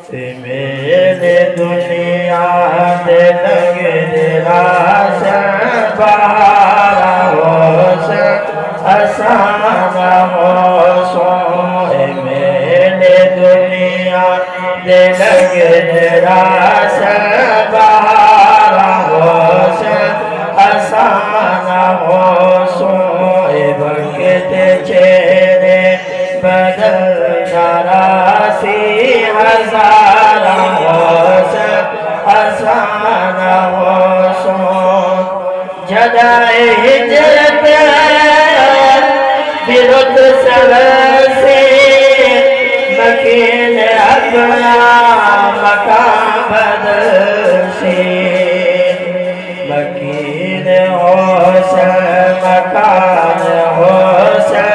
میرے دنیا دے لگے راشن بارا ہوشن آسان ہوشن میرے دنیا دے لگے راشن بارا ہوشن آسان ہوشن وقت چہرے بدل ناراسی ہزار ہوشن آسان ہوشن جدائے ہجرت برد سلسی مکین اپنا مکان بدلسی مکین ہوشن مکان ہوشن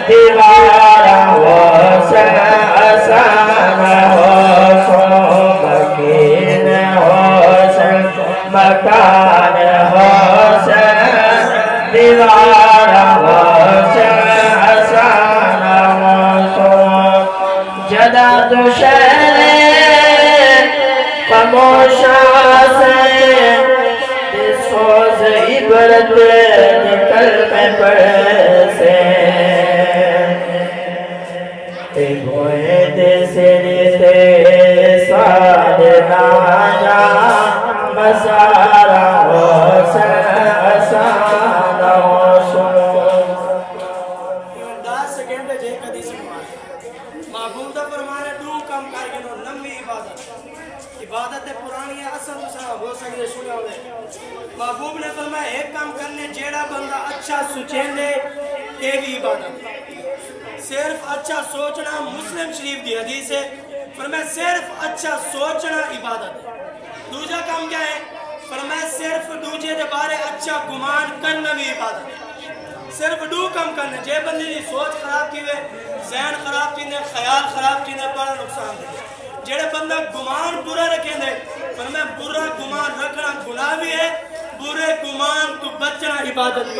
دیوار ہوشن آسان ہوشن مکین ہوشن مکان ہوشن دیوار ہوشن آسان ہوشن جدا تو شہر خاموشا سے سوز عبرت نکل میں پڑسے گوئے دے سرتے ساد ناجا مسارا ہوشن آسان ہوشن 10 سیکنڈ جے کدی سنوائے محبوب دا فرمانے دو کم کر گنو نمی عبادت پرانی ہے اصل دوسرا ہو سکتے سنیا ہوئے محبوب نے فرمایا ایک کام کرنے جیڑا بندہ اچھا سوچیں دے یہ بھی عبادت صرف اچھا سوچنا مسلم شریف دی حدیث ہے فرمایا صرف اچھا سوچنا عبادت ہے دوسرا کام کیا ہے فرمایا صرف دوجے دے بارے اچھا گمان کرنا بھی عبادت ہے صرف دو کام کرنے جے بندی دی سوچ خراب کی ہوئے ذہن خراب کی نے خیال خراب کی نے بڑا نقصان دے جڑے بندہ گمان برا رکھیں دے فرمایا برا گمان رکھنا گناہ بھی ہے برے گمان تو بچنا عبادت